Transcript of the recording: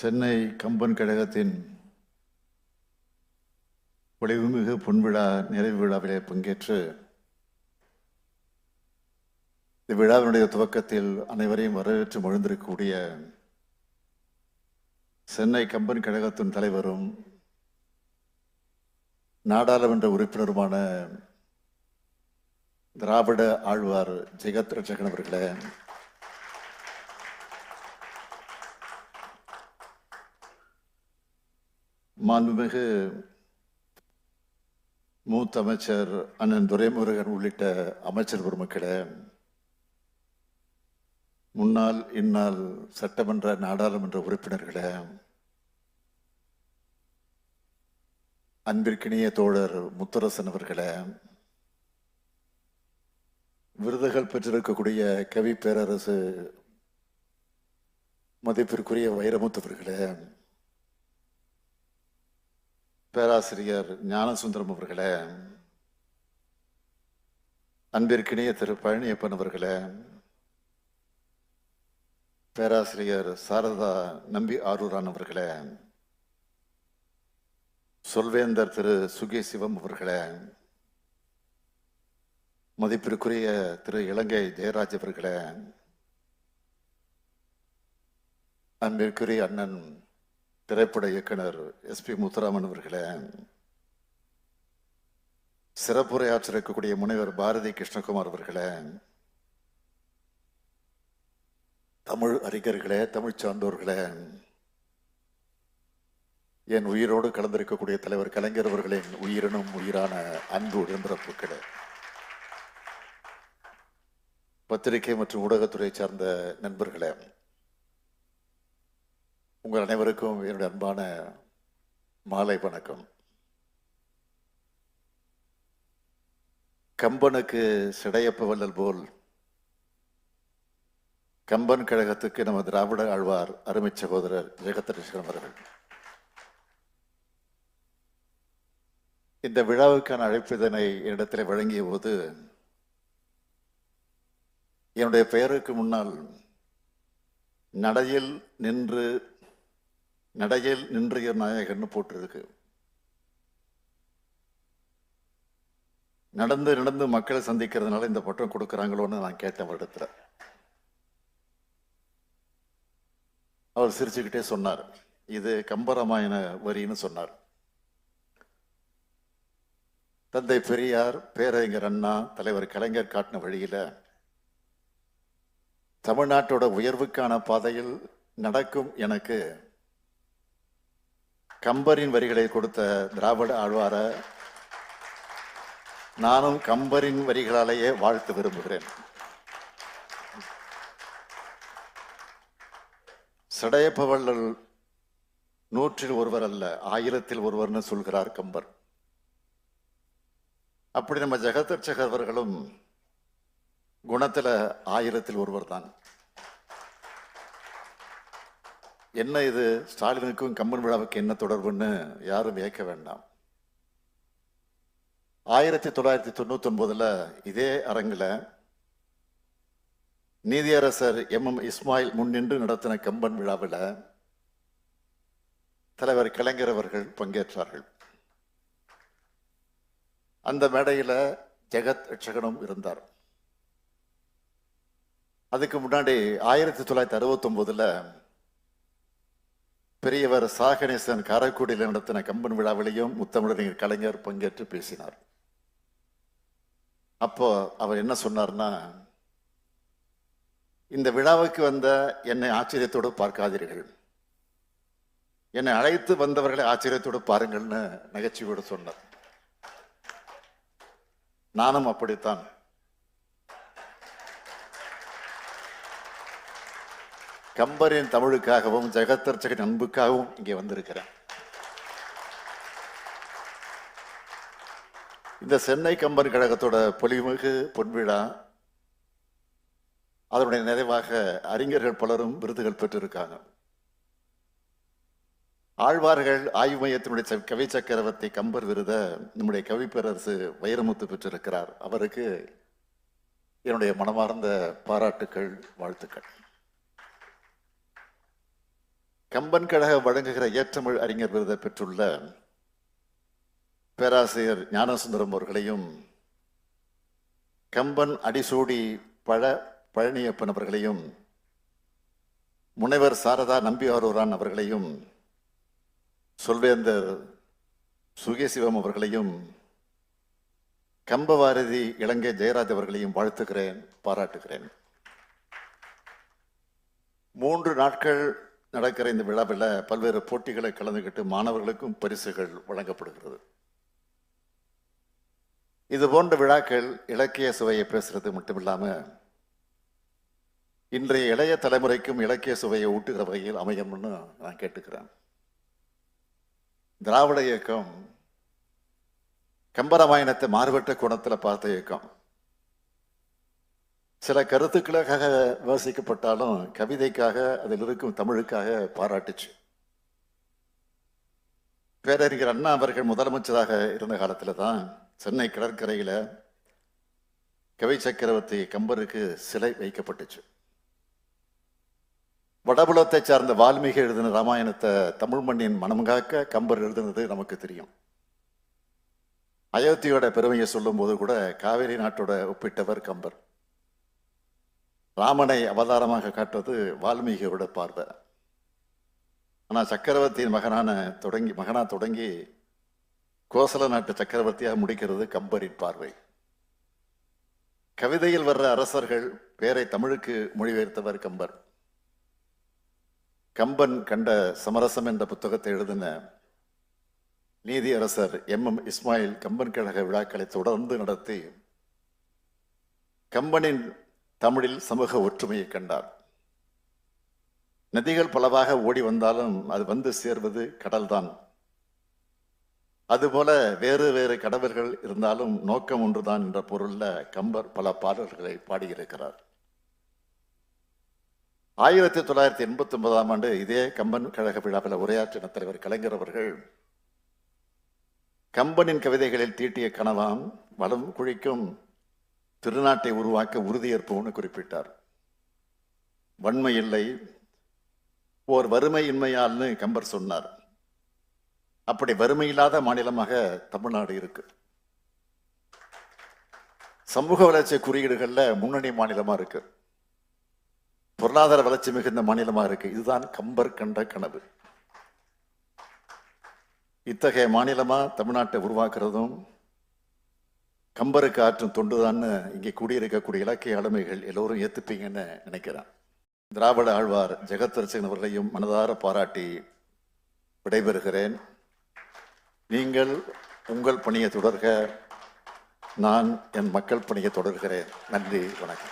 சென்னை கம்பன் கழகத்தின் பொலிவுமிகு பொன்விழா நிறைவு விழாவிலே பங்கேற்று இவ்விழாவினுடைய துவக்கத்தில் அனைவரையும் வரவேற்று மகிழ்ந்திருக்கக்கூடிய சென்னை கம்பன் கழகத்தின் தலைவரும் நாடாளுமன்ற உறுப்பினருமான திராவிட ஆழ்வார் ஜெகத் ரட்சகன் அவர்களே, மாண்புமிகு மூத்த அமைச்சர் அண்ணன் துரைமுருகன் உள்ளிட்ட அமைச்சர் பெருமக்களே, முன்னாள் இந்நாள் சட்டமன்ற நாடாளுமன்ற உறுப்பினர்களே, அன்பிற்கினிய தோழர் முத்தரசன் அவர்களே, விருதுகள் பெற்றிருக்கக்கூடிய கவி பேரரசு மதிப்பிற்குரிய வைரமுத்தவர்களே, பேராசிரியர் ஞானசுந்தரம் அவர்களே, அன்பிற்கினிய திரு பழனியப்பன் அவர்களே, பேராசிரியர் சாரதா நம்பி ஆரூரான் அவர்களே, சொல்வேந்தர் திரு சுகி சிவம் அவர்களே, மதிப்பிற்குரிய திரு இலங்கை ஜெயராஜ் அவர்களே, அன்பிற்குரிய அண்ணன் திரைப்பட இயக்குனர் எஸ்பி முத்துராமன் அவர்களே, சிறப்புரையாற்றிருக்கக்கூடிய முனைவர் பாரதி கிருஷ்ணகுமார் அவர்களே, தமிழ் அறிஞர்களே, தமிழ் சார்ந்தோர்களே, என் உயிரோடு கலந்திருக்கக்கூடிய தலைவர் கலைஞர் அவர்களின் உயிரினும் உயிரான அன்பு உடன்பிறப்புகளே, பத்திரிகை மற்றும் ஊடகத்துறை சார்ந்த நண்பர்களே, உங்கள் அனைவருக்கும் என்னுடைய அன்பான மாலை வணக்கம். கம்பனுக்கு சிடையப்ப வள்ளல் போல் கம்பன் கழகத்துக்கு நமது திராவிட ஆழ்வார் அருமை சகோதரர் ஜெகத் ரட்சகன் அவர்கள் இந்த விழாவுக்கான அழைப்பிதனை என்னிடத்தில் வழங்கிய போது என்னுடைய பெயருக்கு முன்னால் நடையில் நின்றிய நாயகன்னு போட்டிருக்கு. நடந்து மக்களை சந்திக்கிறதுனால இந்த பட்டம் கொடுக்குறாங்களோன்னு நான் கேட்டேன் அவரிடத்துல. அவர் சிரிச்சுக்கிட்டே சொன்னார், இது கம்பராமாயண வரின்னு சொன்னார். தந்தை பெரியார், பேரறிஞர் அண்ணா, தலைவர் கலைஞர் காட்டின வழியில தமிழ்நாட்டோட உயர்வுக்கான பாதையில் நடக்கும் எனக்கு கம்பரின் வரிகளை கொடுத்த திராவிட ஆழ்வார நானும் கம்பரின் வரிகளாலேயே வாழ்த்து விரும்புகிறேன். சிடையப்ப வள்ளல் 100-ல் ஒருவர் அல்ல, 1000-ல் ஒருவர்னு சொல்கிறார் கம்பர். அப்படி நம்ம ஜெகத் ரட்சகர் அவர்களும் குணத்துல 1000-ல் ஒருவர் தான். என்ன இது ஸ்டாலினுக்கும் கம்பன் விழாவுக்கு என்ன தொடர்புன்னு யாரும் வியக்க வேண்டாம். 1999 இதே அரங்கில் நீதியரசர் MM இஸ்மாயில் முன்னின்று நடத்தின கம்பன் விழாவில் தலைவர் கலைஞர் அவர்கள் பங்கேற்றார்கள். அந்த மேடையில் ஜெகத் ரட்சகனும் இருந்தார். அதுக்கு முன்னாடி 1969 பெரியவர் சாகணேசன் காரைக்குடியில் நடத்தின கம்பன் விழாவிலையும் முத்தமிழறிஞர் கலைஞர் பங்கேற்று பேசினார். அப்போ அவர் என்ன சொன்னார்னா, இந்த விழாவுக்கு வந்த என்னை ஆச்சரியத்தோடு பார்க்காதீர்கள், என்னை அழைத்து வந்தவர்களை ஆச்சரியத்தோடு பாருங்கள்னு நகைச்சுவையோடு சொன்னார். நானும் அப்படித்தான். கம்பரின் தமிழுக்காகவும் ஜெகத் ரட்சகன் அன்புக்காகவும் இங்கே வந்திருக்கிறேன். இந்த சென்னை கம்பன் கழகத்தோட பொலிவுமிகு பொன்விழா, அதனுடைய நிறைவாக அறிஞர்கள் பலரும் விருதுகள் பெற்றிருக்காங்க. ஆழ்வார்கள் ஆய்வு மையத்தினுடைய கவி சக்கரவர்த்தி கம்பர் விருதை நம்முடைய கவி பேரரசு வைரமுத்து பெற்றிருக்கிறார். அவருக்கு என்னுடைய மனமார்ந்த பாராட்டுக்கள், வாழ்த்துக்கள். கம்பன் கழக வழங்குகிற ஏற்றமிழ் அறிஞர் விருதை பெற்றுள்ள பேராசிரியர் ஞானசுந்தரம் அவர்களையும், கம்பன் அடிசூடி பழனியப்பன் அவர்களையும், முனைவர் சாரதா நம்பியாரூரான் அவர்களையும், சொல்வேந்தர் சுகேசிவம் அவர்களையும், கம்பவாரதி இலங்கை ஜெயராஜ் அவர்களையும் வாழ்த்துகிறேன், பாராட்டுகிறேன். 3 நாட்கள் நடக்கிற இந்த விழாவில் பல்வேறு போட்டிகளை கலந்துகிட்டு மாணவர்களுக்கும் பரிசுகள் வழங்கப்படுகிறது. இது போன்ற விழாக்கள் இலக்கிய சுவையை பேசுறது மட்டுமில்லாம இன்றைய இளைய தலைமுறைக்கும் இலக்கிய சுவையை ஊட்டுகிற வகையில் அமையும்னு நான் கேட்டுக்கிறேன். திராவிட இயக்கம் கம்பராமாயணத்தை மாறுபட்ட கோணத்தில் பார்த்த இயக்கம். சில கருத்துக்களுக்காக விமர்சிக்கப்பட்டாலும் கவிதைக்காக, அதில் இருக்கும் தமிழுக்காக பாராட்டுச்சு. பேரறிஞர் அண்ணா அவர்கள் முதலமைச்சராக இருந்த காலத்தில் தான் சென்னை கடற்கரையில் கவி சக்கரவர்த்தி கம்பருக்கு சிலை வைக்கப்பட்டுச்சு. வடபுலத்தை சார்ந்த வால்மீகி எழுதின ராமாயணத்தை தமிழ் மண்ணின் மனம் காக்க கம்பர் எழுதினது நமக்கு தெரியும். அயோத்தியோட பெருமையை சொல்லும் போது கூட காவேரி நாட்டோட ஒப்பிட்டவர் கம்பர். ராமனை அவதாரமாக காட்டுவது வால்மீகியோட பார்வை. ஆனால் சக்கரவர்த்தியின் மகனா தொடங்கி கோசல நாட்டு சக்கரவர்த்தியாக முடிக்கிறது கம்பரின் பார்வை. கவிதையில் வர்ற அரசர்கள் பேரை தமிழுக்கு மொழிபெயர்த்தவர் கம்பர். கம்பன் கண்ட சமரசம் என்ற புத்தகத்தை எழுதின நீதி அரசர் M.M. இஸ்மாயில் கம்பன் கழக விழாக்களை தொடர்ந்து நடத்தி கம்பனின் தமிழில் சமூக ஒற்றுமையை கண்டார். நதிகள் பலவாக ஓடி வந்தாலும் அது வந்து சேர்வது கடல்தான். அதுபோல வேறு வேறு கடவுள்கள் இருந்தாலும் நோக்கம் ஒன்றுதான் என்ற பொருள்ல கம்பர் பல பாடல்களை பாடியிருக்கிறார். 1989 இதே கம்பன் கழக விழாவில் உரையாற்றின தலைவர் கலைஞர் அவர்கள் கம்பனின் கவிதைகளில் தீட்டிய கனவாம் வளம் குழிக்கும் திருநாட்டை உருவாக்க உறுதியேற்போம்னு குறிப்பிட்டார். வன்மை இல்லை, ஓர் வறுமை இன்மையால்னு கம்பர் சொன்னார். அப்படி வறுமை இல்லாத மாநிலமாக தமிழ்நாடு இருக்கு. சமூக வளர்ச்சி குறியீடுகள்ல முன்னணி மாநிலமா இருக்கு. பொருளாதார வளர்ச்சி மிகுந்த மாநிலமா இருக்கு. இதுதான் கம்பர் கண்ட கனவு. இத்தகைய மாநிலமா தமிழ்நாட்டை உருவாக்குறதும் கம்பருக்கு ஆற்றும் தொண்டுதான்னு இங்கே கூடியிருக்கக்கூடிய இலக்கிய ஆளுமைகள் எல்லோரும் ஏத்துப்பீங்கன்னு நினைக்கிறேன். திராவிட ஆழ்வார் ஜெகத்ரட்சகன் அவர்களையும் மனதார பாராட்டி விடைபெறுகிறேன். நீங்கள் உங்கள் பணியை தொடர்க, நான் என் மக்கள் பணியை தொடர்கிறேன். நன்றி, வணக்கம்.